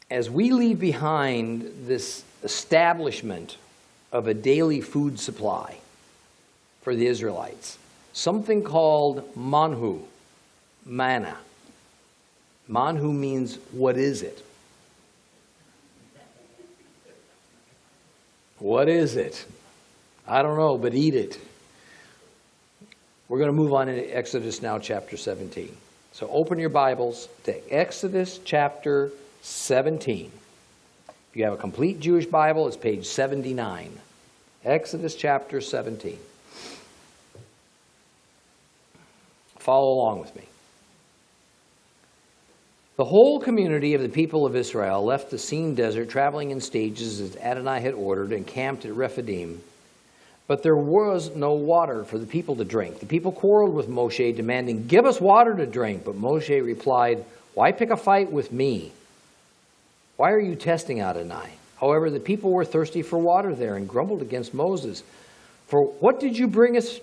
as we leave behind this establishment of a daily food supply for the Israelites, something called manhu, manna. Manhu means, what is it? What is it? I don't know, but eat it. We're going to move on into Exodus now, chapter 17. So open your Bibles to Exodus chapter 17. If you have a complete Jewish Bible, it's page 79. Exodus chapter 17. Follow along with me. The whole community of the people of Israel left the Sin desert, traveling in stages as Adonai had ordered, and camped at Rephidim. But there was no water for the people to drink. The people quarreled with Moshe, demanding, "Give us water to drink." But Moshe replied, "Why pick a fight with me? Why are you testing Adonai?" However, the people were thirsty for water there and grumbled against Moses. "For what did you bring us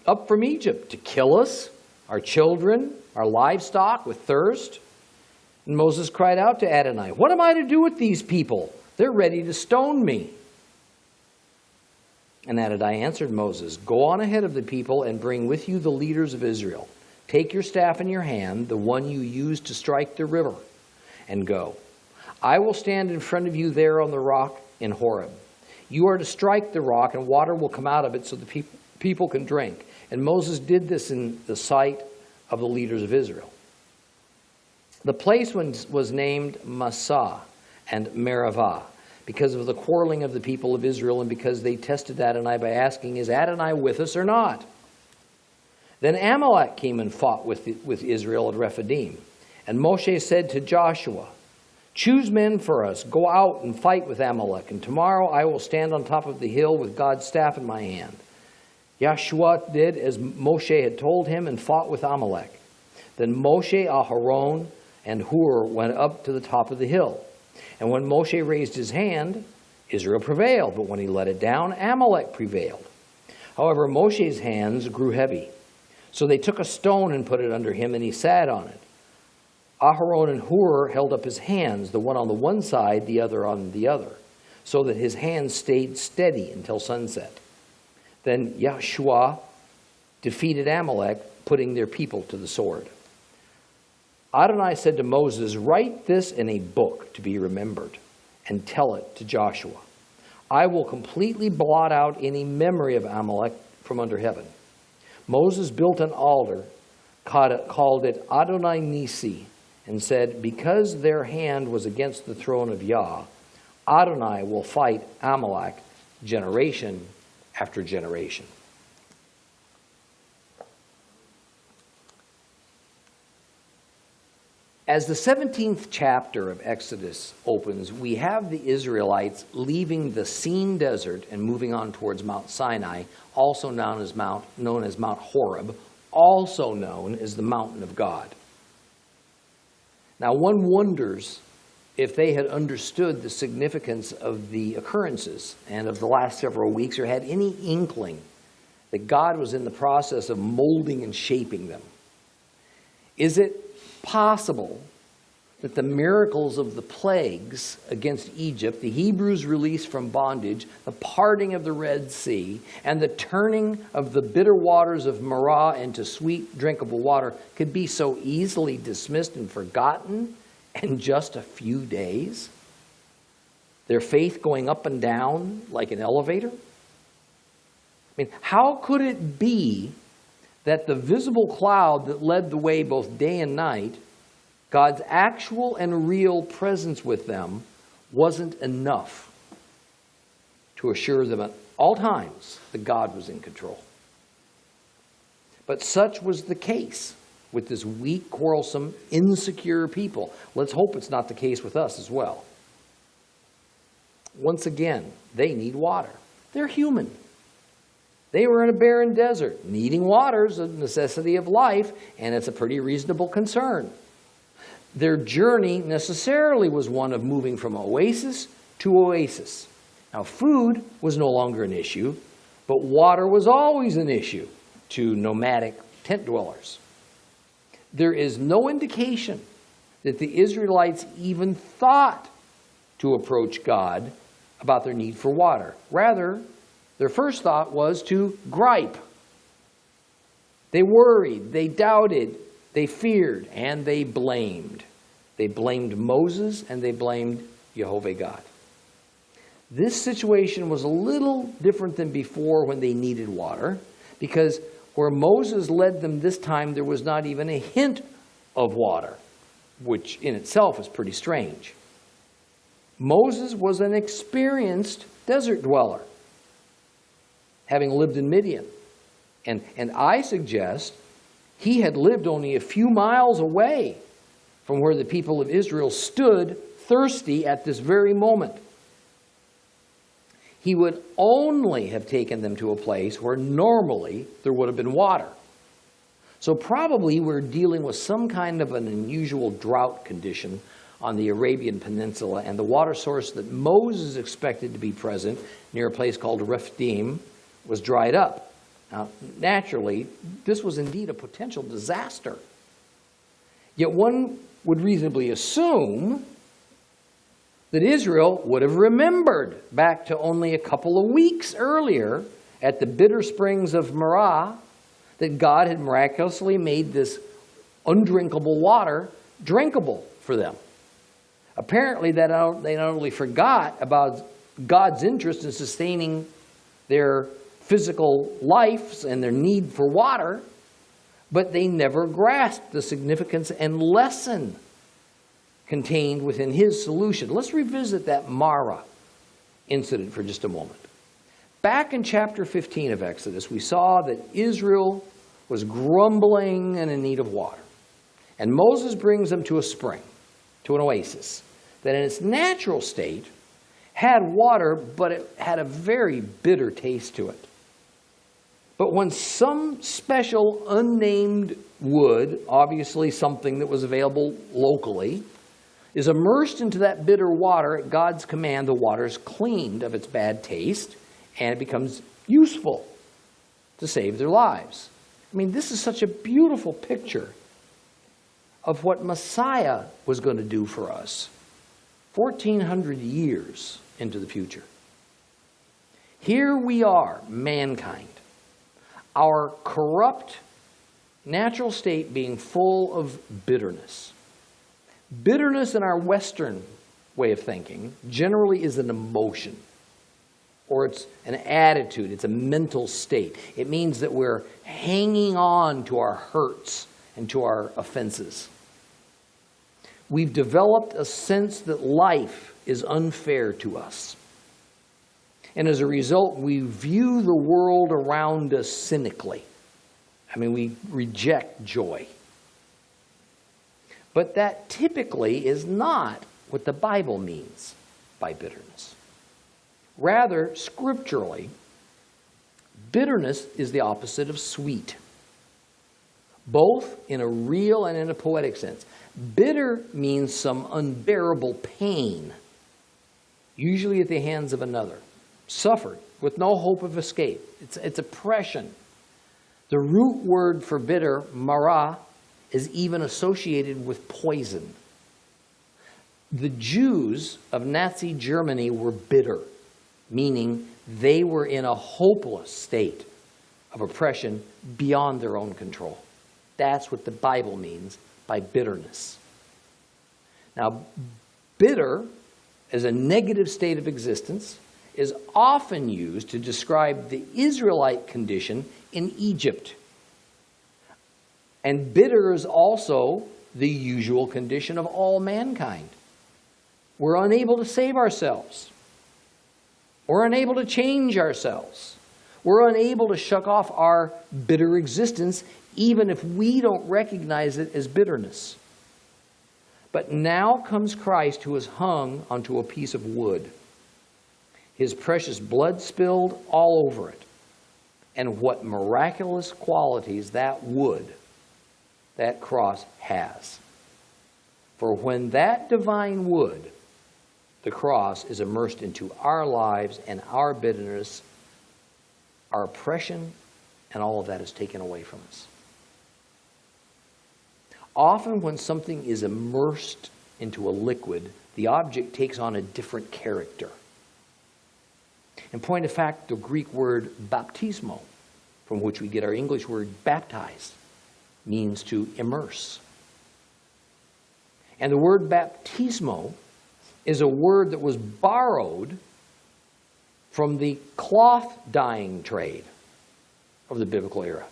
up from Egypt? To kill us, our children, our livestock with thirst?" And Moses cried out to Adonai, "What am I to do with these people? They're ready to stone me." And Adonai answered Moses, "Go on ahead of the people and bring with you the leaders of Israel. Take your staff in your hand, the one you used to strike the river, and go. I will stand in front of you there on the rock in Horeb. You are to strike the rock, and water will come out of it so the people can drink." And Moses did this in the sight of the leaders of Israel. The place was named Massah and Merivah, because of the quarreling of the people of Israel and because they tested Adonai by asking, "Is Adonai with us or not?" Then Amalek came and fought with Israel at Rephidim. And Moshe said to Joshua, "Choose men for us, go out and fight with Amalek, and tomorrow I will stand on top of the hill with God's staff in my hand." Joshua did as Moshe had told him and fought with Amalek. Then Moshe, Aharon, and Hur went up to the top of the hill. And when Moshe raised his hand, Israel prevailed, but when he let it down, Amalek prevailed. However, Moshe's hands grew heavy. So they took a stone and put it under him, and he sat on it. Aharon and Hur held up his hands, the one on the one side, the other on the other, so that his hands stayed steady until sunset. Then Joshua defeated Amalek, putting their people to the sword. Adonai said to Moses, "Write this in a book to be remembered, and tell it to Joshua. I will completely blot out any memory of Amalek from under heaven." Moses built an altar, called it Adonai Nisi, and said, "Because their hand was against the throne of Yah, Adonai will fight Amalek generation after generation." As the 17th chapter of Exodus opens, we have the Israelites leaving the Sin desert and moving on towards Mount Sinai, also known as Mount Horeb, also known as the mountain of God. Now, one wonders if they had understood the significance of the occurrences and of the last several weeks, or had any inkling that God was in the process of molding and shaping them. Is it possible that the miracles of the plagues against Egypt, the Hebrews' release from bondage, the parting of the Red Sea, and the turning of the bitter waters of Marah into sweet, drinkable water could be so easily dismissed and forgotten in just a few days? Their faith going up and down like an elevator? I mean, how could it be that the visible cloud that led the way both day and night, God's actual and real presence with them, wasn't enough to assure them at all times that God was in control? But such was the case with this weak, quarrelsome, insecure people. Let's hope it's not the case with us as well. Once again, they need water. They're human. They were in a barren desert. Needing water is a necessity of life, and it's a pretty reasonable concern. Their journey necessarily was one of moving from oasis to oasis. Now, food was no longer an issue, but water was always an issue to nomadic tent dwellers. There is no indication that the Israelites even thought to approach God about their need for water. Rather, their first thought was to gripe. They worried, they doubted, they feared, and they blamed. They blamed Moses and they blamed Jehovah God. This situation was a little different than before when they needed water, because where Moses led them this time, there was not even a hint of water, which in itself is pretty strange. Moses was an experienced desert dweller, having lived in Midian. And I suggest he had lived only a few miles away from where the people of Israel stood thirsty at this very moment. He would only have taken them to a place where normally there would have been water. So probably we're dealing with some kind of an unusual drought condition on the Arabian Peninsula, and the water source that Moses expected to be present near a place called Rephidim was dried up. Now, naturally, this was indeed a potential disaster. Yet one would reasonably assume that Israel would have remembered back to only a couple of weeks earlier at the bitter springs of Marah that God had miraculously made this undrinkable water drinkable for them. Apparently, they not only forgot about God's interest in sustaining their physical lives and their need for water, but they never grasped the significance and lesson contained within his solution. Let's revisit that Marah incident for just a moment. Back in chapter 15 of Exodus, we saw that Israel was grumbling and in need of water. And Moses brings them to a spring, to an oasis, that in its natural state had water, but it had a very bitter taste to it. But when some special unnamed wood, obviously something that was available locally, is immersed into that bitter water, at God's command, the water is cleaned of its bad taste, and it becomes useful to save their lives. I mean, this is such a beautiful picture of what Messiah was going to do for us 1,400 years into the future. Here we are, mankind, our corrupt natural state being full of bitterness. Bitterness in our Western way of thinking generally is an emotion, or it's an attitude, it's a mental state. It means that we're hanging on to our hurts and to our offenses. We've developed a sense that life is unfair to us. And as a result, we view the world around us cynically. I mean, we reject joy. But that typically is not what the Bible means by bitterness. Rather, scripturally, bitterness is the opposite of sweet, both in a real and in a poetic sense. Bitter means some unbearable pain, usually at the hands of another, suffered with no hope of escape. It's oppression. The root word for bitter, marah, is even associated with poison. The Jews of Nazi Germany were bitter, meaning they were in a hopeless state of oppression beyond their own control. That's what the Bible means by bitterness. Now, bitter, as a negative state of existence, is often used to describe the Israelite condition in Egypt. And bitter is also the usual condition of all mankind. We're unable to save ourselves. We're unable to change ourselves. We're unable to shuck off our bitter existence, even if we don't recognize it as bitterness. But now comes Christ, who is hung onto a piece of wood. His precious blood spilled all over it. And what miraculous qualities that wood, that cross, has. For when that divine wood, the cross, is immersed into our lives and our bitterness, our oppression, and all of that is taken away from us. Often when something is immersed into a liquid, the object takes on a different character. In point of fact, the Greek word baptismo, from which we get our English word baptize, means to immerse. And the word baptismo is a word that was borrowed from the cloth dyeing trade of the biblical era.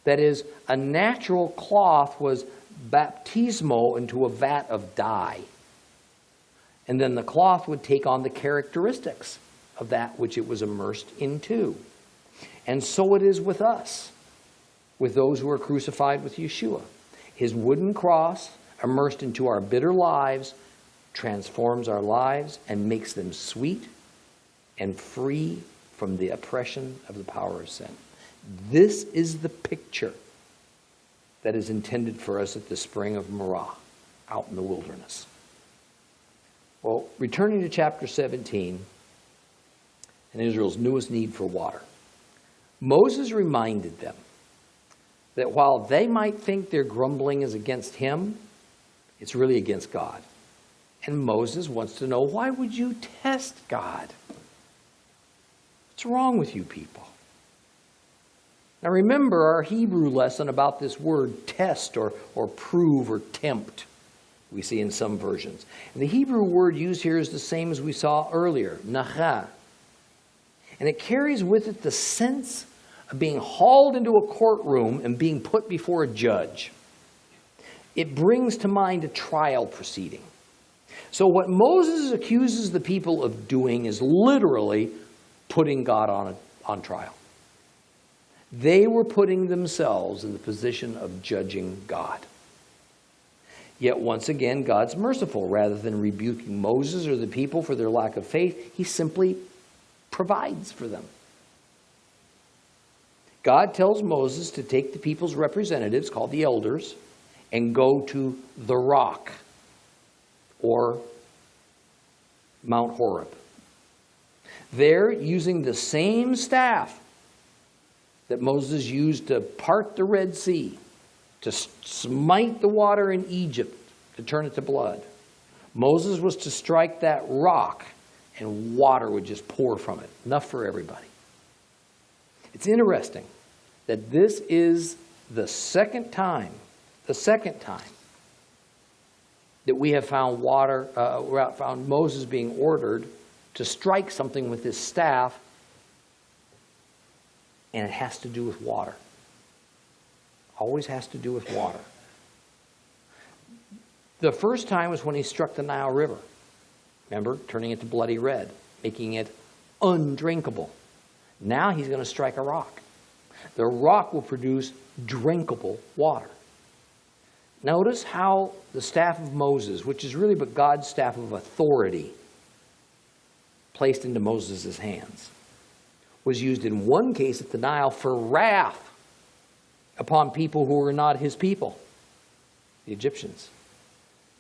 That is, a natural cloth was baptismo into a vat of dye. And then the cloth would take on the characteristics of that which it was immersed into. And so it is with us, with those who are crucified with Yeshua. His wooden cross, immersed into our bitter lives, transforms our lives and makes them sweet and free from the oppression of the power of sin. This is the picture that is intended for us at the spring of Marah, out in the wilderness. Well, returning to chapter 17, and Israel's newest need for water, Moses reminded them that while they might think their grumbling is against him, it's really against God. And Moses wants to know, why would you test God? What's wrong with you people? Now remember our Hebrew lesson about this word test or prove or tempt, we see in some versions. And the Hebrew word used here is the same as we saw earlier, nacha. And it carries with it the sense of being hauled into a courtroom and being put before a judge. It brings to mind a trial proceeding. So what Moses accuses the people of doing is literally putting God on trial. They were putting themselves in the position of judging God. Yet once again, God's merciful. Rather than rebuking Moses or the people for their lack of faith, he simply provides for them. God tells Moses to take the people's representatives, called the elders, and go to the rock, or Mount Horeb. There, using the same staff that Moses used to part the Red Sea, to smite the water in Egypt, to turn it to blood, Moses was to strike that rock and water would just pour from it, enough for everybody. It's interesting that this is the second time that we have found found Moses being ordered to strike something with his staff, and it has to do with water. Always has to do with water. The first time was when he struck the Nile River. Remember, turning it to bloody red, making it undrinkable. Now he's going to strike a rock. The rock will produce drinkable water. Notice how the staff of Moses, which is really but God's staff of authority, placed into Moses' hands, was used in one case at the Nile for wrath upon people who were not his people, the Egyptians.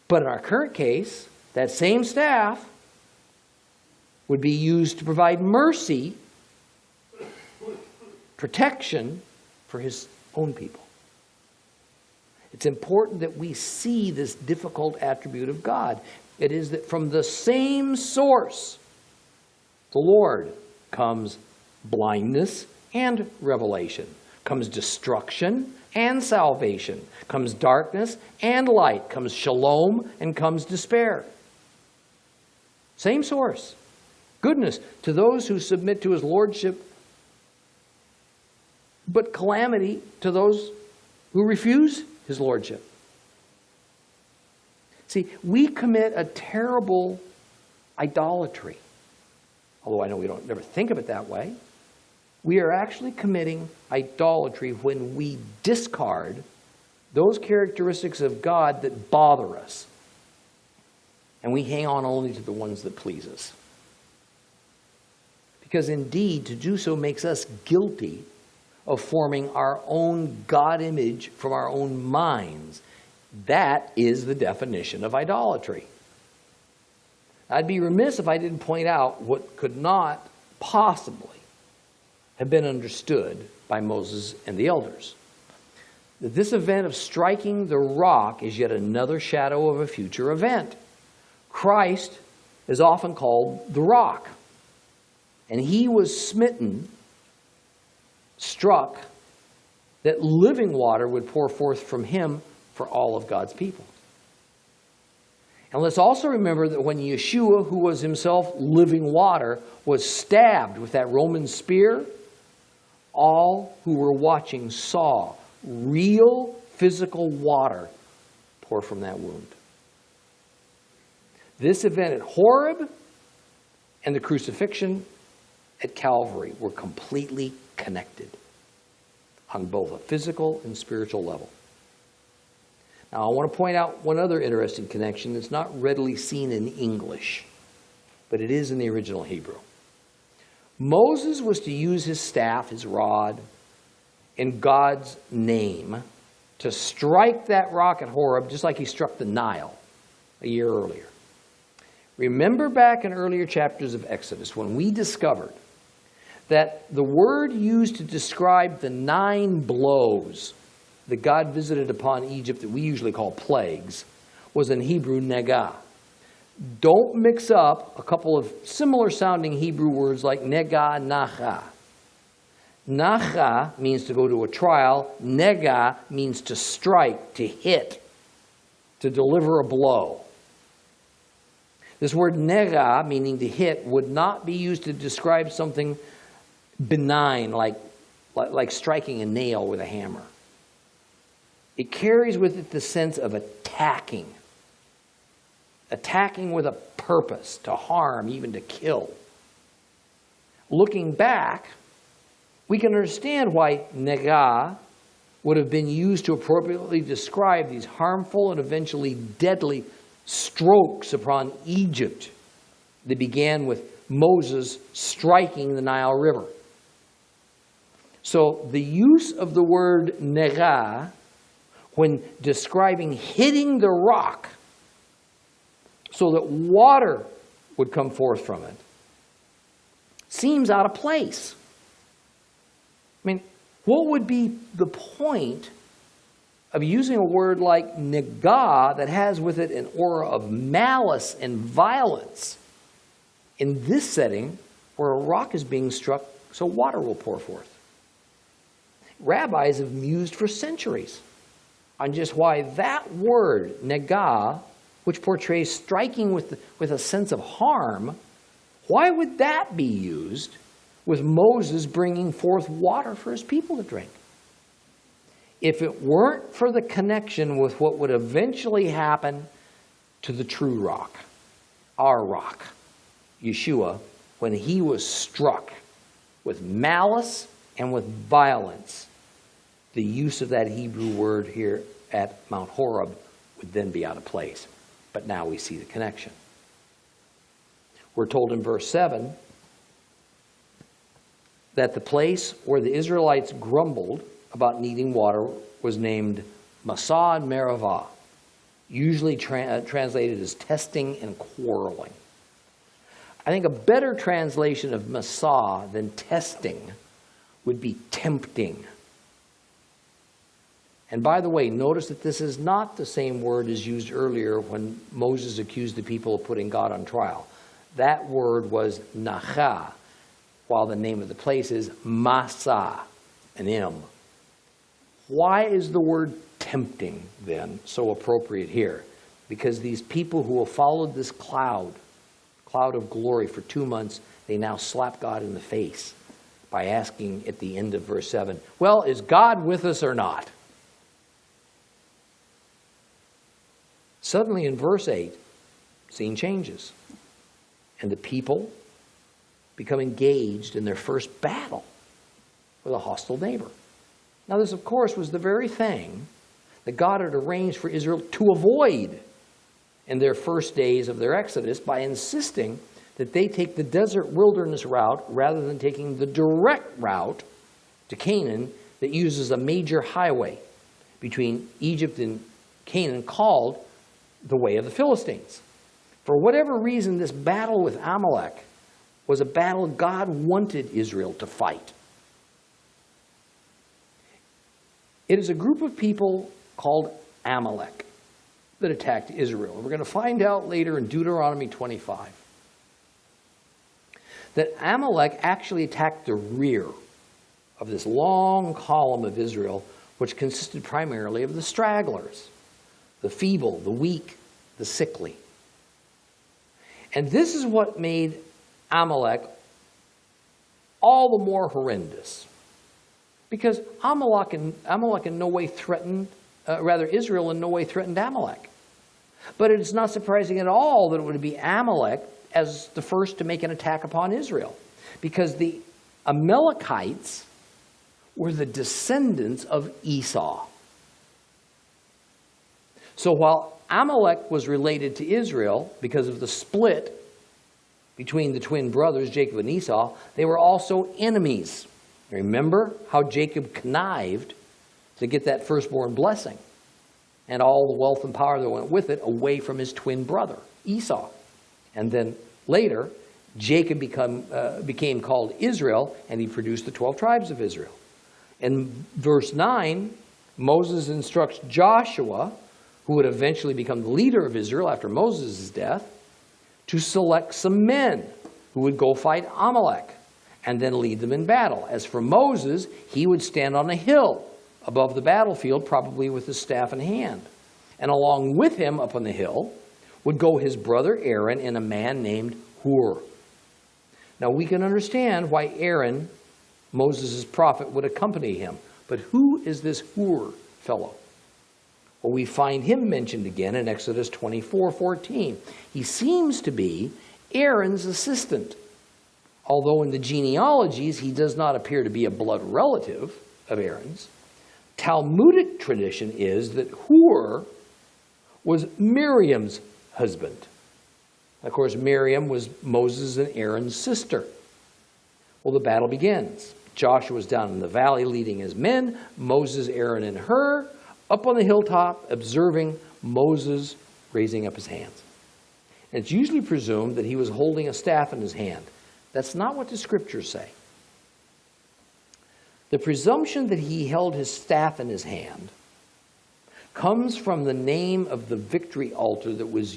But in our current case, that same staff would be used to provide mercy, protection for his own people. It's important that we see this difficult attribute of God. It is that from the same source, the Lord, comes blindness and revelation, comes destruction and salvation, comes darkness and light, comes shalom and comes despair. Same source. Goodness to those who submit to his lordship, but calamity to those who refuse his lordship. See, we commit a terrible idolatry. Although I know we don't never think of it that way. We are actually committing idolatry when we discard those characteristics of God that bother us. And we hang on only to the ones that please us. Because indeed, to do so makes us guilty of forming our own God image from our own minds. That is the definition of idolatry. I'd be remiss if I didn't point out what could not possibly have been understood by Moses and the elders. That this event of striking the rock is yet another shadow of a future event. Christ is often called the rock. And he was smitten, struck, that living water would pour forth from him for all of God's people. And let's also remember that when Yeshua, who was himself living water, was stabbed with that Roman spear, all who were watching saw real physical water pour from that wound. This event at Horeb and the crucifixion at Calvary were completely connected on both a physical and spiritual level. Now, I want to point out one other interesting connection that's not readily seen in English, but it is in the original Hebrew. Moses was to use his staff, his rod, in God's name to strike that rock at Horeb just like he struck the Nile a year earlier. Remember back in earlier chapters of Exodus when we discovered that the word used to describe the 9 blows that God visited upon Egypt that we usually call plagues was in Hebrew negah. Don't mix up a couple of similar sounding Hebrew words like negah, nacha. Nacha means to go to a trial. Negah means to strike, to hit, to deliver a blow. This word negah, meaning to hit, would not be used to describe something benign like striking a nail with a hammer. It carries with it the sense of attacking. Attacking with a purpose, to harm, even to kill. Looking back, we can understand why negah would have been used to appropriately describe these harmful and eventually deadly strokes upon Egypt that began with Moses striking the Nile River. So the use of the word negah when describing hitting the rock so that water would come forth from it seems out of place. I mean, what would be the point of using a word like negah that has with it an aura of malice and violence in this setting where a rock is being struck so water will pour forth? Rabbis have mused for centuries on just why that word, negah, which portrays striking with a sense of harm, why would that be used with Moses bringing forth water for his people to drink? If it weren't for the connection with what would eventually happen to the true rock, our rock, Yeshua, when he was struck with malice and with violence, the use of that Hebrew word here at Mount Horeb would then be out of place. But now we see the connection. We're told in verse 7 that the place where the Israelites grumbled about needing water was named Massah and Merivah, usually translated as testing and quarreling. I think a better translation of Massah than testing would be tempting. And by the way, notice that this is not the same word as used earlier when Moses accused the people of putting God on trial. That word was nacha, while the name of the place is Massah, an M. Why is the word tempting, then, so appropriate here? Because these people who have followed this cloud of glory for 2 months, they now slap God in the face by asking at the end of verse 7, well, is God with us or not? Suddenly in verse 8, scene changes. And the people become engaged in their first battle with a hostile neighbor. Now this, of course, was the very thing that God had arranged for Israel to avoid in their first days of their exodus by insisting that they take the desert wilderness route rather than taking the direct route to Canaan that uses a major highway between Egypt and Canaan called the way of the Philistines. For whatever reason, this battle with Amalek was a battle God wanted Israel to fight. It is a group of people called Amalek. that attacked Israel. We're going to find out later in Deuteronomy 25 that Amalek actually attacked the rear of this long column of Israel, which consisted primarily of the stragglers, the feeble, the weak, the sickly. And this is what made Amalek all the more horrendous. Because Amalek in no way threatened, Israel in no way threatened Amalek. But it's not surprising at all that it would be Amalek as the first to make an attack upon Israel. Because the Amalekites were the descendants of Esau. So while Amalek was related to Israel because of the split between the twin brothers, Jacob and Esau, they were also enemies. Remember how Jacob connived to get that firstborn blessing and all the wealth and power that went with it away from his twin brother, Esau. And then later, Jacob became called Israel, and he produced the 12 tribes of Israel. In verse 9, Moses instructs Joshua, who would eventually become the leader of Israel after Moses' death, to select some men who would go fight Amalek and then lead them in battle. As for Moses, he would stand on a hill above the battlefield, probably with his staff in hand. And along with him up on the hill would go his brother Aaron and a man named Hur. Now we can understand why Aaron, Moses' prophet, would accompany him. But who is this Hur fellow? Well, we find him mentioned again in Exodus 24:14. He seems to be Aaron's assistant, although in the genealogies he does not appear to be a blood relative of Aaron's. Talmudic tradition is that Hur was Miriam's husband. Of course, Miriam was Moses and Aaron's sister. Well, the battle begins. Joshua's down in the valley leading his men, Moses, Aaron, and Hur up on the hilltop observing Moses raising up his hands. And it's usually presumed that he was holding a staff in his hand. That's not what the scriptures say. The presumption that he held his staff in his hand comes from the name of the victory altar that was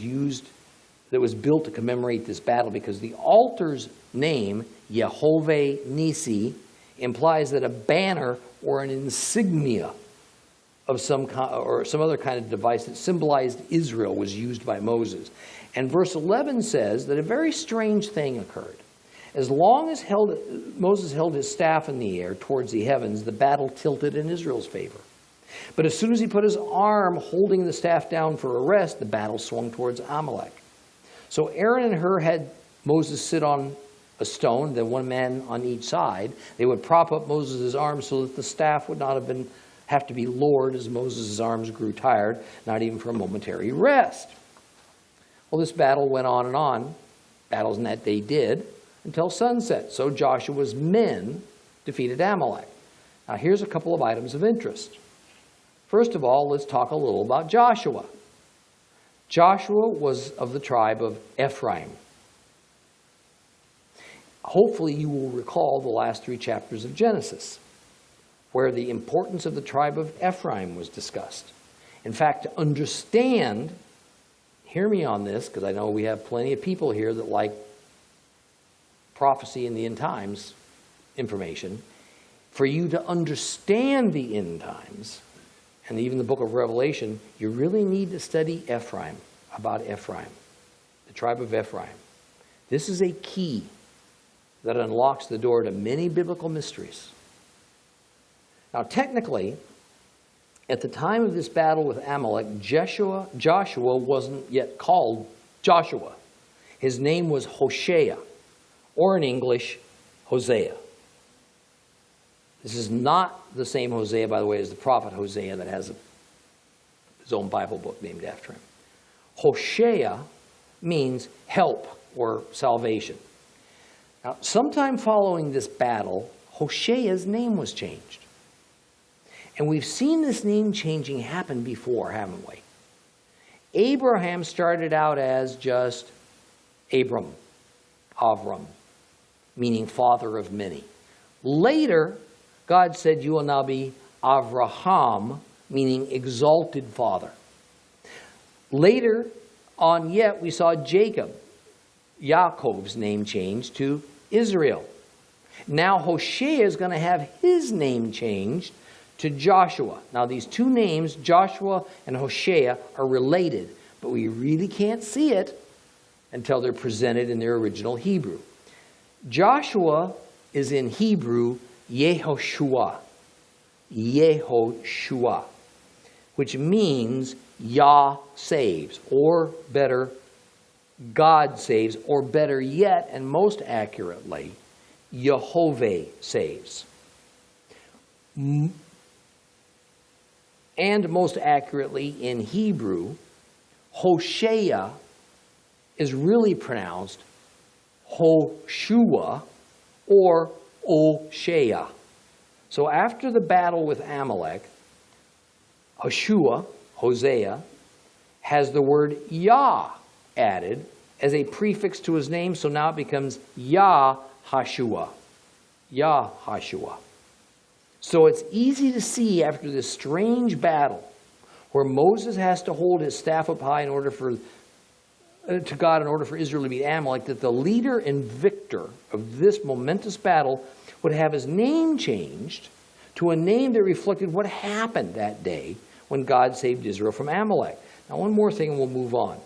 built to commemorate this battle, because the altar's name, Yehovah Nisi, implies that a banner or an insignia of some other kind of device that symbolized Israel was used by Moses. And verse 11 says that a very strange thing occurred. As long as Moses held his staff in the air towards the heavens, the battle tilted in Israel's favor. But as soon as he put his arm holding the staff down for a rest, the battle swung towards Amalek. So Aaron and Hur had Moses sit on a stone, then one man on each side. They would prop up Moses' arms so that the staff would not have to be lowered as Moses' arms grew tired, not even for a momentary rest. Well, this battle went on and on, battles in that day did, until sunset. So Joshua's men defeated Amalek. Now here's a couple of items of interest. First of all, let's talk a little about Joshua. Joshua was of the tribe of Ephraim. Hopefully you will recall the last 3 chapters of Genesis, where the importance of the tribe of Ephraim was discussed. In fact, to understand, hear me on this, because I know we have plenty of people here that like prophecy in the end times information. For you to understand the end times, and even the book of Revelation, you really need to study Ephraim, about Ephraim, the tribe of Ephraim. This is a key that unlocks the door to many biblical mysteries. Now, technically, at the time of this battle with Amalek, Joshua wasn't yet called Joshua. His name was Hoshea, or in English, Hosea. This is not the same Hosea, by the way, as the prophet Hosea that has his own Bible book named after him. Hoshea means help or salvation. Now, sometime following this battle, Hoshea's name was changed. And we've seen this name changing happen before, haven't we? Abraham started out as just Avram, meaning father of many. Later, God said, you will now be Avraham, meaning exalted father. Later on yet, we saw Jacob, Yaakov's name changed to Israel. Now Hoshea is going to have his name changed to Joshua. Now these two names, Joshua and Hoshea, are related, but we really can't see it until they're presented in their original Hebrew. Joshua is in Hebrew Yehoshua, Yehoshua, which means Yah saves, or better, God saves, or better yet, and most accurately, Yehovah saves. And most accurately in Hebrew, Hoshea is really pronounced Hoshua or Oshea. So after the battle with Amalek, Hoshua, Hosea, has the word Yah added as a prefix to his name, so now it becomes Yah-Hashua. Yah-Hashua. So it's easy to see after this strange battle where Moses has to hold his staff up high in order to God in order for Israel to beat Amalek, that the leader and victor of this momentous battle would have his name changed to a name that reflected what happened that day when God saved Israel from Amalek. Now one more thing and we'll move on.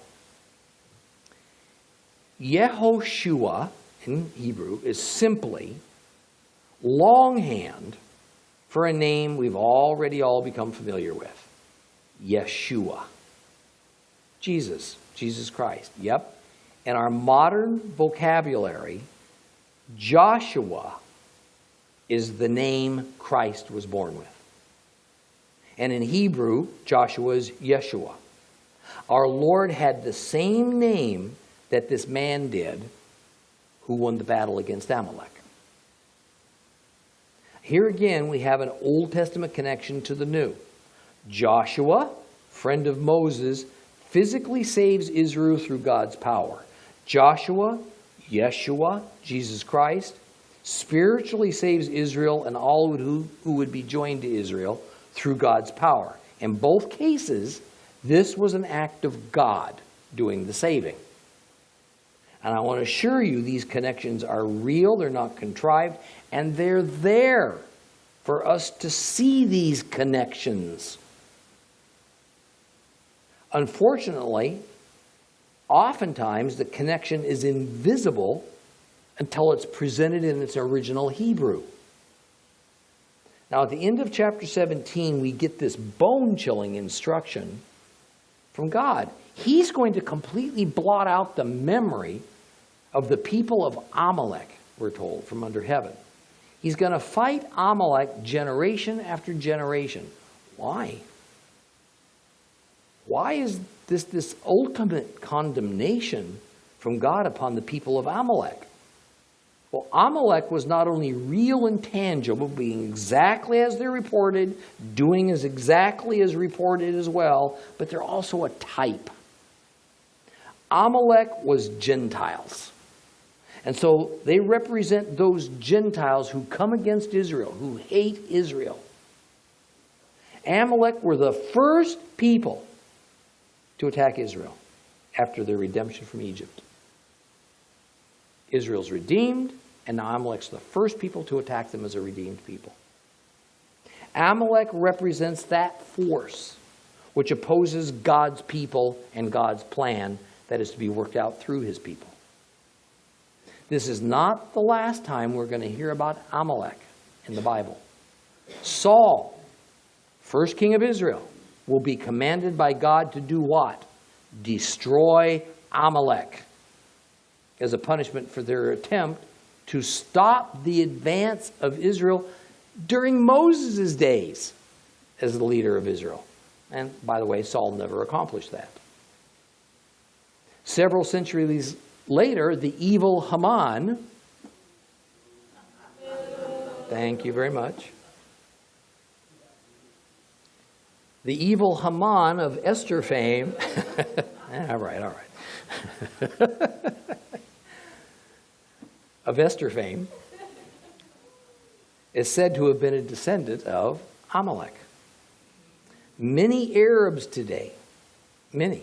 Yehoshua in Hebrew is simply longhand for a name we've already all become familiar with. Yeshua. Jesus Christ. Yep. In our modern vocabulary, Joshua is the name Christ was born with. And in Hebrew, Joshua is Yeshua. Our Lord had the same name that this man did who won the battle against Amalek. Here again, we have an Old Testament connection to the New. Joshua, friend of Moses, physically saves Israel through God's power. Joshua, Yeshua, Jesus Christ, spiritually saves Israel and all who would be joined to Israel through God's power. In both cases, this was an act of God doing the saving. And I want to assure you these connections are real, they're not contrived, and they're there for us to see these connections. Unfortunately, oftentimes the connection is invisible until it's presented in its original Hebrew. Now, at the end of chapter 17, we get this bone-chilling instruction from God. He's going to completely blot out the memory of the people of Amalek, we're told, from under heaven. He's going to fight Amalek generation after generation. Why? Why is this ultimate condemnation from God upon the people of Amalek? Well, Amalek was not only real and tangible, being exactly as they're reported, doing as exactly as reported as well, but they're also a type. Amalek was Gentiles. And so they represent those Gentiles who come against Israel, who hate Israel. Amalek were the first people to attack Israel after their redemption from Egypt. Israel's redeemed, and now Amalek's the first people to attack them as a redeemed people. Amalek represents that force which opposes God's people and God's plan that is to be worked out through his people. This is not the last time we're going to hear about Amalek in the Bible. Saul, first king of Israel, will be commanded by God to do what? Destroy Amalek as a punishment for their attempt to stop the advance of Israel during Moses' days as the leader of Israel. And by the way, Saul never accomplished that. Several centuries later, the evil Haman, thank you very much, the evil Haman of Esther fame, all right. Of Esther fame, is said to have been a descendant of Amalek. Many Arabs today, many,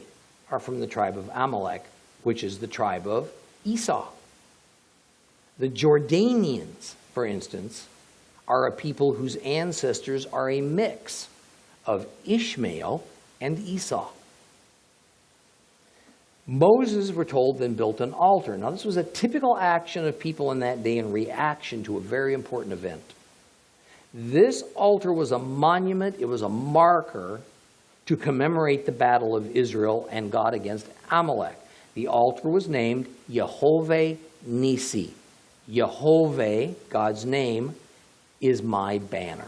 are from the tribe of Amalek, which is the tribe of Esau. The Jordanians, for instance, are a people whose ancestors are a mix of Ishmael and Esau. Moses, we're told, then built an altar. Now, this was a typical action of people in that day in reaction to a very important event. This altar was a monument, it was a marker to commemorate the battle of Israel and God against Amalek. The altar was named Yehovah Nisi. Yehovah, God's name, is my banner.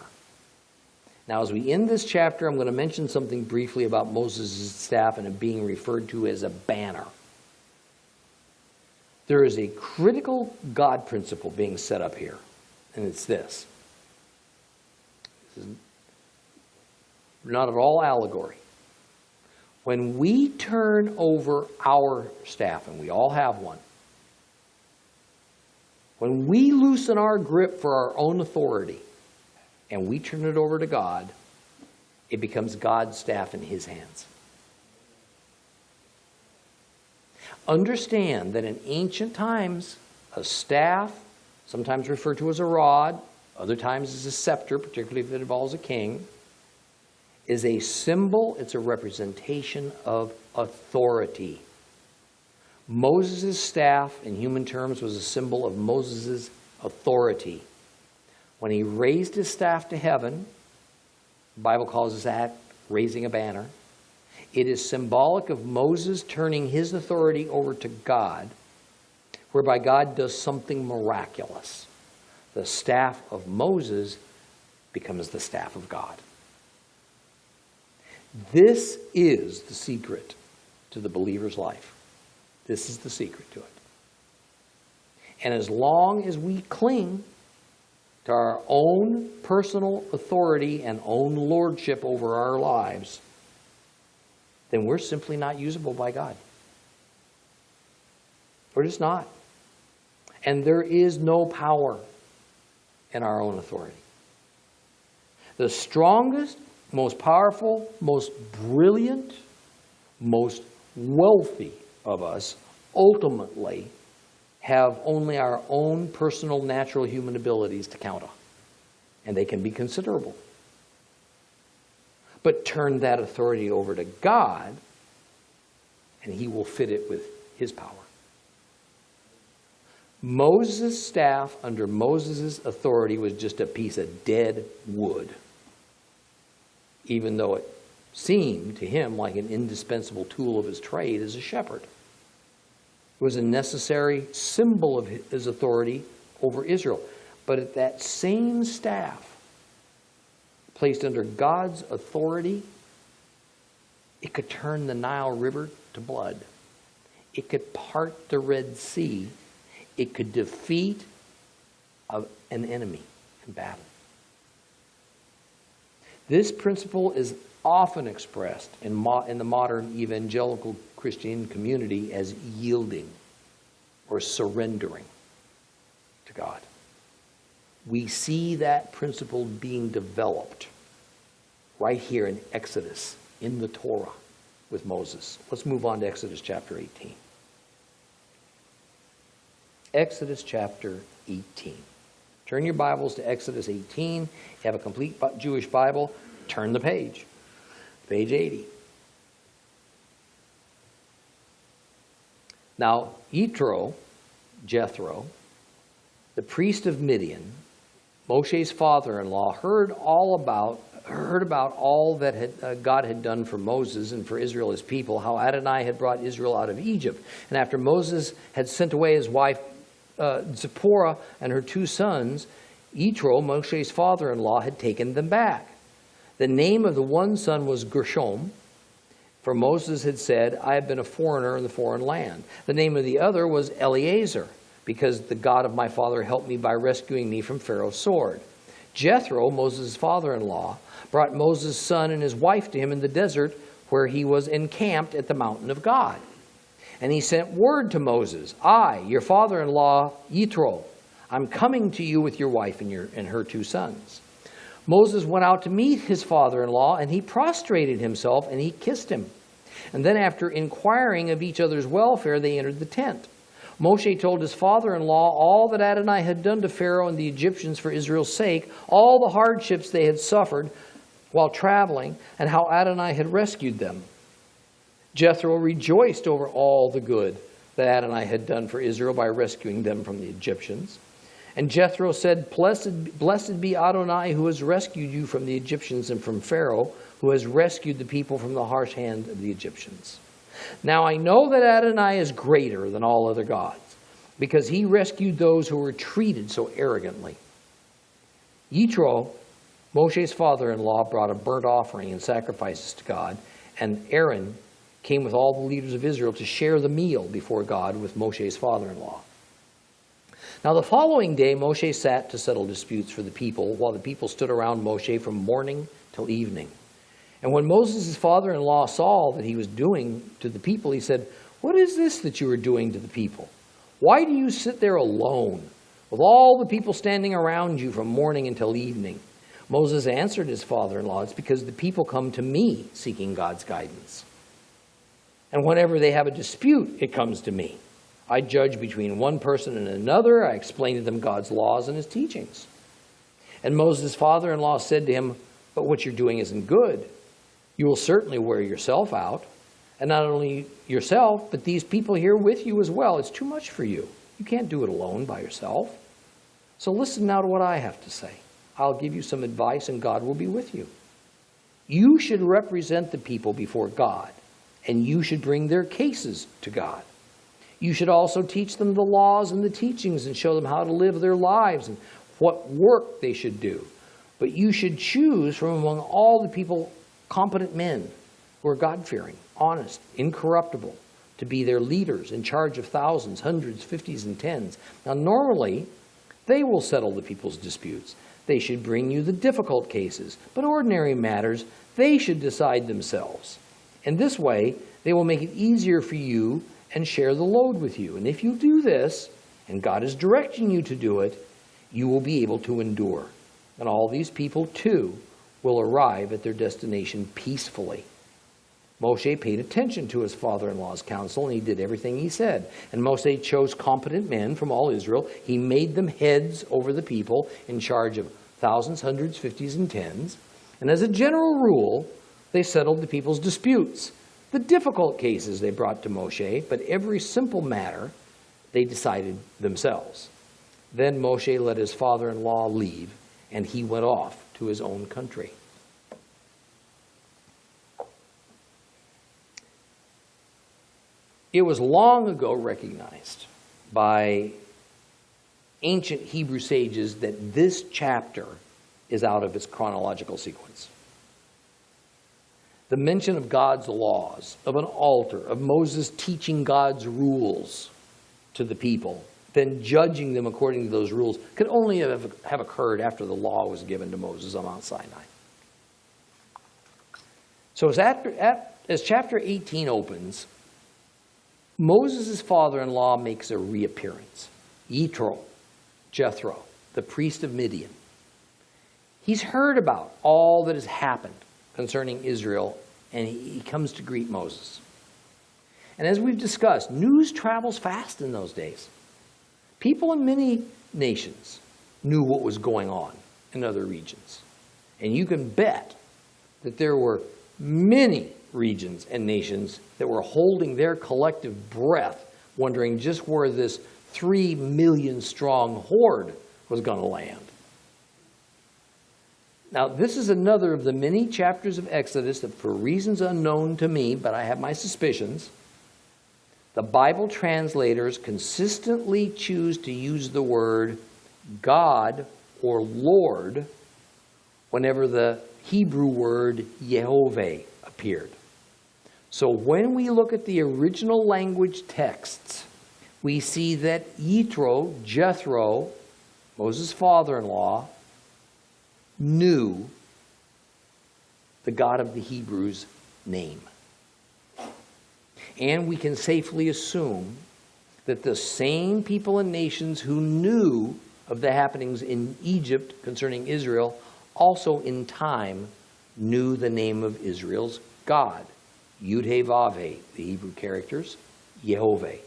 Now, as we end this chapter, I'm going to mention something briefly about Moses' staff and it being referred to as a banner. There is a critical God principle being set up here, and it's this. This is not at all allegory. When we turn over our staff, and we all have one, when we loosen our grip for our own authority and we turn it over to God, it becomes God's staff in His hands. Understand that in ancient times, a staff, sometimes referred to as a rod, other times as a scepter, particularly if it involves a king, is a symbol, it's a representation of authority. Moses' staff, in human terms, was a symbol of Moses' authority. When he raised his staff to heaven, the Bible calls that raising a banner. It is symbolic of Moses turning his authority over to God, whereby God does something miraculous. The staff of Moses becomes the staff of God. This is the secret to the believer's life. This is the secret to it. And as long as we cling to our own personal authority and own lordship over our lives, then we're simply not usable by God. We're just not. And there is no power in our own authority. The strongest, most powerful, most brilliant, most wealthy of us ultimately have only our own personal natural human abilities to count on. And they can be considerable. But turn that authority over to God, and He will fit it with His power. Moses' staff under Moses' authority was just a piece of dead wood, even though it seemed to him like an indispensable tool of his trade as a shepherd. It was a necessary symbol of his authority over Israel. But at that same staff, placed under God's authority, it could turn the Nile River to blood. It could part the Red Sea. It could defeat an enemy in battle. This principle is often expressed in the modern evangelical Christian community as yielding or surrendering to God. We see that principle being developed right here in Exodus, in the Torah, with Moses. Let's move on to Exodus chapter 18. Exodus chapter 18. Turn your Bibles to Exodus 18. You have a complete Jewish Bible, turn the page. Page 80. Now, Jethro, the priest of Midian, Moshe's father-in-law, heard about all that God had done for Moses and for Israel, his people, how Adonai had brought Israel out of Egypt. And after Moses had sent away his wife Zipporah and her two sons, Yitro, Moshe's father-in-law, had taken them back. The name of the one son was Gershom, for Moses had said, I have been a foreigner in the foreign land. The name of the other was Eleazar, because the God of my father helped me by rescuing me from Pharaoh's sword. Jethro, Moses' father-in-law, brought Moses' son and his wife to him in the desert where he was encamped at the mountain of God. And he sent word to Moses, I, your father-in-law, Yitro, I'm coming to you with your wife and her two sons. Moses went out to meet his father-in-law, and he prostrated himself, and he kissed him. And then after inquiring of each other's welfare, they entered the tent. Moshe told his father-in-law all that Adonai had done to Pharaoh and the Egyptians for Israel's sake, all the hardships they had suffered while traveling, and how Adonai had rescued them. Jethro rejoiced over all the good that Adonai had done for Israel by rescuing them from the Egyptians. And Jethro said, Blessed be Adonai, who has rescued you from the Egyptians and from Pharaoh, who has rescued the people from the harsh hand of the Egyptians. Now I know that Adonai is greater than all other gods, because he rescued those who were treated so arrogantly. Yitro, Moshe's father-in-law, brought a burnt offering and sacrifices to God, and Aaron came with all the leaders of Israel to share the meal before God with Moshe's father-in-law. Now the following day Moshe sat to settle disputes for the people, while the people stood around Moshe from morning till evening. And when Moses' father-in-law saw that he was doing to the people, he said, What is this that you are doing to the people? Why do you sit there alone, with all the people standing around you from morning until evening? Moses answered his father-in-law, It's because the people come to me seeking God's guidance. And whenever they have a dispute, it comes to me. I judge between one person and another. I explain to them God's laws and his teachings. And Moses' father-in-law said to him, But what you're doing isn't good. You will certainly wear yourself out, and not only yourself, but these people here with you as well. It's too much for you. You can't do it alone by yourself. So listen now to what I have to say. I'll give you some advice, and God will be with you. You should represent the people before God, and you should bring their cases to God. You should also teach them the laws and the teachings and show them how to live their lives and what work they should do. But you should choose from among all the people competent men who are God-fearing, honest, incorruptible, to be their leaders in charge of thousands, hundreds, fifties, and tens. Now, normally, they will settle the people's disputes. They should bring you the difficult cases, but ordinary matters, they should decide themselves. In this way, they will make it easier for you and share the load with you. And if you do this, and God is directing you to do it, you will be able to endure. And all these people, too, will arrive at their destination peacefully. Moshe paid attention to his father-in-law's counsel, and he did everything he said. And Moshe chose competent men from all Israel. He made them heads over the people in charge of thousands, hundreds, fifties, and tens. And as a general rule, they settled the people's disputes. The difficult cases they brought to Moshe, but every simple matter they decided themselves. Then Moshe let his father-in-law leave, and he went off to his own country. It was long ago recognized by ancient Hebrew sages that this chapter is out of its chronological sequence. The mention of God's laws, of an altar, of Moses teaching God's rules to the people, then judging them according to those rules, could only have occurred after the law was given to Moses on Mount Sinai. So as chapter 18 opens, Moses' father-in-law makes a reappearance. Yitro, Jethro, the priest of Midian. He's heard about all that has happened concerning Israel, and he comes to greet Moses. And as we've discussed, news travels fast in those days. People in many nations knew what was going on in other regions. And you can bet that there were many regions and nations that were holding their collective breath, wondering just where this 3 million strong horde was going to land. Now, this is another of the many chapters of Exodus that, for reasons unknown to me, but I have my suspicions, the Bible translators consistently choose to use the word God or Lord whenever the Hebrew word Yehovah appeared. So when we look at the original language texts, we see that Yitro, Jethro, Moses' father-in-law, knew the God of the Hebrews' name. And we can safely assume that the same people and nations who knew of the happenings in Egypt concerning Israel also in time knew the name of Israel's God, Yud-He-Vav-He, the Hebrew characters, Yehovah.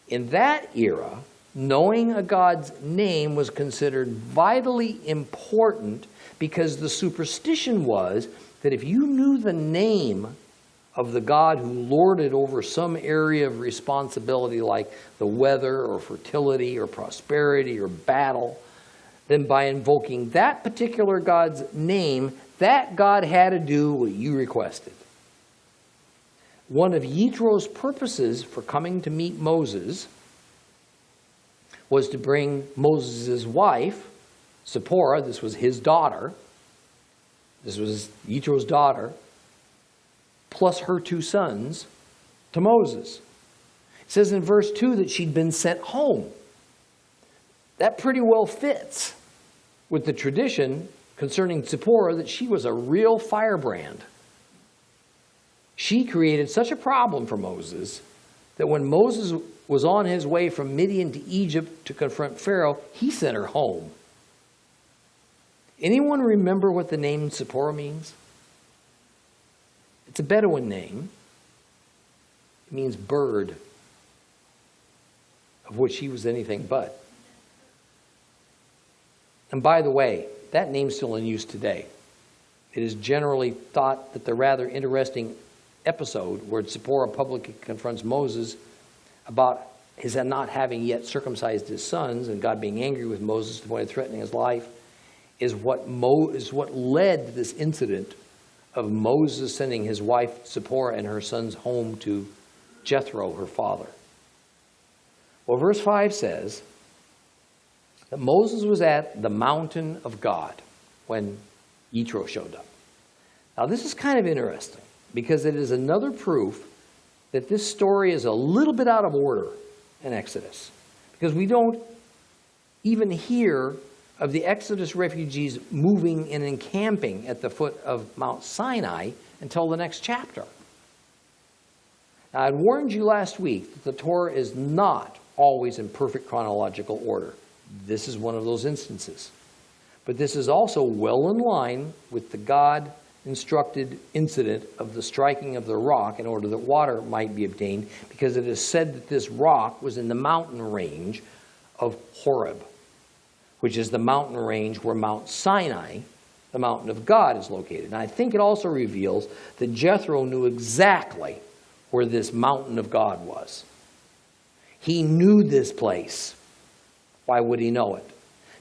In that era, knowing a God's name was considered vitally important because the superstition was that if you knew the name of the God who lorded over some area of responsibility like the weather or fertility or prosperity or battle, then by invoking that particular God's name, that God had to do what you requested. One of Yitro's purposes for coming to meet Moses was to bring Moses' wife, Zipporah, this was his daughter, this was Yitro's daughter, plus her 2 sons, to Moses. It says in verse 2 that she'd been sent home. That pretty well fits with the tradition concerning Zipporah that she was a real firebrand. She created such a problem for Moses that when Moses was on his way from Midian to Egypt to confront Pharaoh, he sent her home. Anyone remember what the name Zipporah means? It's a Bedouin name. It means bird, of which she was anything but. And by the way, that name's still in use today. It is generally thought that the rather interesting episode where Zipporah publicly confronts Moses about his not having yet circumcised his sons and God being angry with Moses to the point of threatening his life is what led to this incident of Moses sending his wife Zipporah and her sons home to Jethro, her father. Well, verse 5 says that Moses was at the mountain of God when Yitro showed up. Now, this is kind of interesting because it is another proof that this story is a little bit out of order in Exodus. Because we don't even hear of the Exodus refugees moving and encamping at the foot of Mount Sinai until the next chapter. Now, I warned you last week that the Torah is not always in perfect chronological order. This is one of those instances. But this is also well in line with the God-instructed incident of the striking of the rock in order that water might be obtained, because it is said that this rock was in the mountain range of Horeb, which is the mountain range where Mount Sinai, the mountain of God, is located. And I think it also reveals that Jethro knew exactly where this mountain of God was. He knew this place. Why would he know it?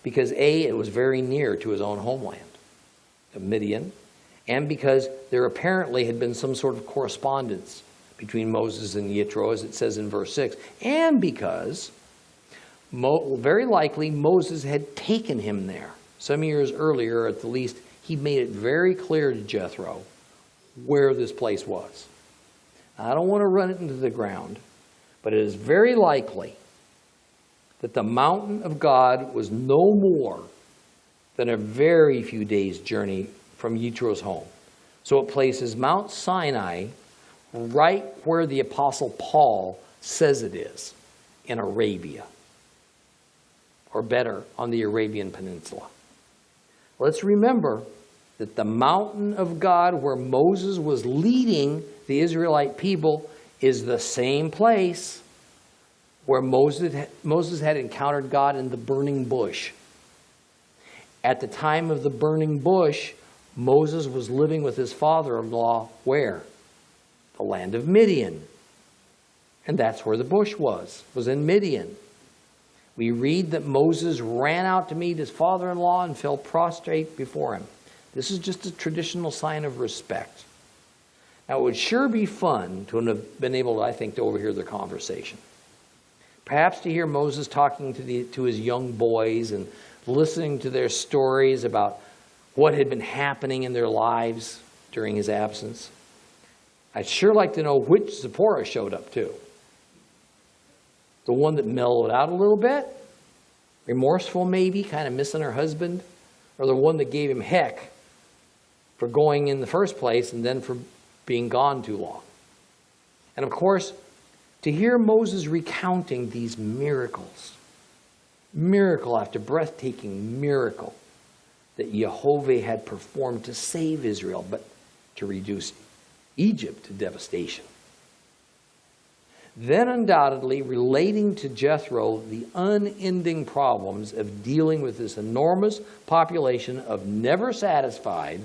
Because A, it was very near to his own homeland of Midian, and because there apparently had been some sort of correspondence between Moses and Yitro, as it says in verse 6, and because very likely Moses had taken him there. Some years earlier, at the least, he made it very clear to Jethro where this place was. Now, I don't want to run it into the ground, but it is very likely that the mountain of God was no more than a very few days' journey from Yitro's home. So it places Mount Sinai right where the Apostle Paul says it is, in Arabia. Or better, on the Arabian Peninsula. Let's remember that the mountain of God where Moses was leading the Israelite people is the same place where Moses had encountered God in the burning bush. At the time of the burning bush, Moses was living with his father-in-law where? The land of Midian. And that's where the bush was in Midian. We read that Moses ran out to meet his father-in-law and fell prostrate before him. This is just a traditional sign of respect. Now, it would sure be fun to have been able, I think, to overhear their conversation. Perhaps to hear Moses talking to his young boys and listening to their stories about what had been happening in their lives during his absence. I'd sure like to know which Zipporah showed up too. The one that mellowed out a little bit, remorseful maybe, kind of missing her husband, or the one that gave him heck for going in the first place and then for being gone too long. And of course, to hear Moses recounting these miracles, miracle after breathtaking miracle that Yehovah had performed to save Israel, but to reduce Egypt to devastation. Then undoubtedly relating to Jethro the unending problems of dealing with this enormous population of never satisfied,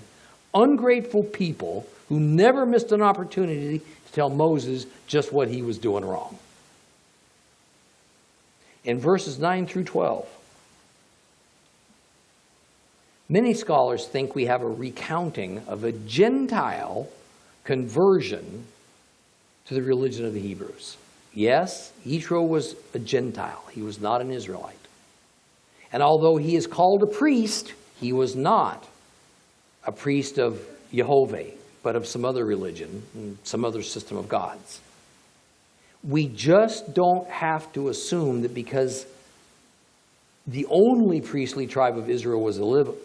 ungrateful people who never missed an opportunity to tell Moses just what he was doing wrong. In verses 9 through 12, many scholars think we have a recounting of a Gentile conversion to the religion of the Hebrews. Yes, Yitro was a Gentile. He was not an Israelite. And although he is called a priest, he was not a priest of Jehovah, but of some other religion, some other system of gods. We just don't have to assume that because the only priestly tribe of Israel was the Levites,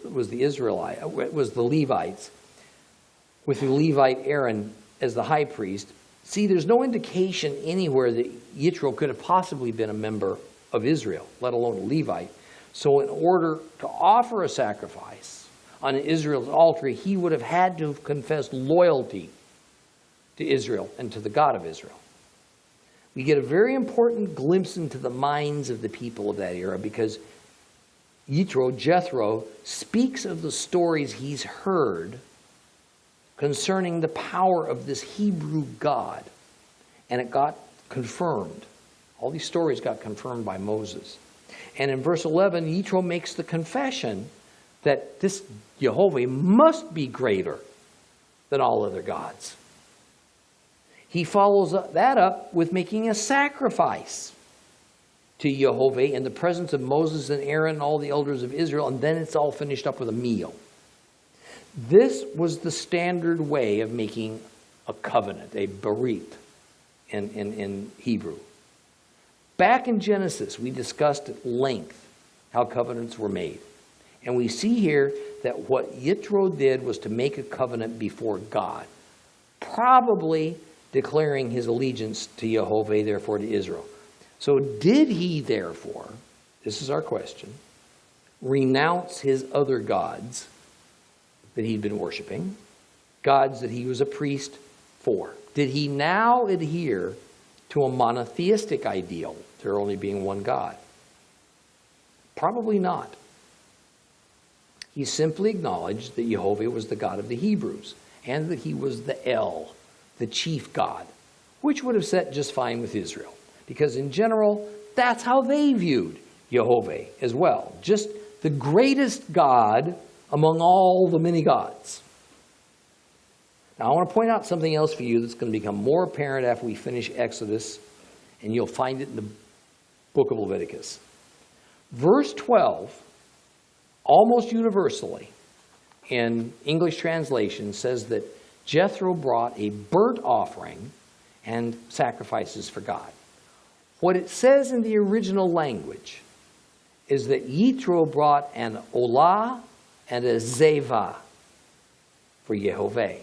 with the Levite Aaron as the high priest. See, there's no indication anywhere that Yitro could have possibly been a member of Israel, let alone a Levite. So in order to offer a sacrifice on Israel's altar, he would have had to have confessed loyalty to Israel and to the God of Israel. We get a very important glimpse into the minds of the people of that era because Jethro, speaks of the stories he's heard concerning the power of this Hebrew God. And it got confirmed. All these stories got confirmed by Moses. And in verse 11, Yitro makes the confession that this Jehovah must be greater than all other gods. He follows that up with making a sacrifice to Jehovah in the presence of Moses and Aaron and all the elders of Israel, and then it's all finished up with a meal. This was the standard way of making a covenant, a berit in Hebrew. Back in Genesis, we discussed at length how covenants were made. And we see here that what Yitro did was to make a covenant before God, probably declaring his allegiance to Jehovah, therefore to Israel. So did he, therefore, this is our question, renounce his other gods that he'd been worshiping, gods that he was a priest for? Did he now adhere to a monotheistic ideal, there only being one God? Probably not. He simply acknowledged that Jehovah was the God of the Hebrews and that he was the El, the chief God, which would have set just fine with Israel. Because in general, that's how they viewed Jehovah as well. Just the greatest God among all the many gods. Now I want to point out something else for you that's going to become more apparent after we finish Exodus, and you'll find it in the book of Leviticus. Verse 12, almost universally in English translation, says that Jethro brought a burnt offering and sacrifices for God. What it says in the original language is that Yitro brought an olah and a zeva for Jehovah.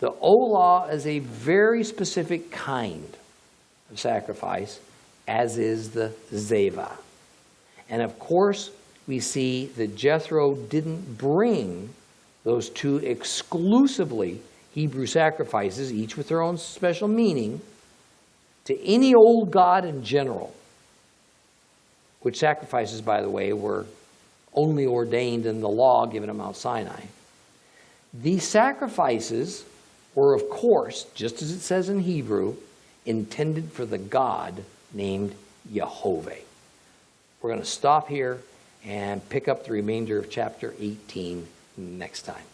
The olah is a very specific kind of sacrifice, as is the zeva. And of course, we see that Jethro didn't bring those two exclusively Hebrew sacrifices, each with their own special meaning, to any old god in general, which sacrifices, by the way, were only ordained in the law given at Mount Sinai. These sacrifices were, of course, just as it says in Hebrew, intended for the God named Jehovah. We're going to stop here and pick up the remainder of chapter 18 next time.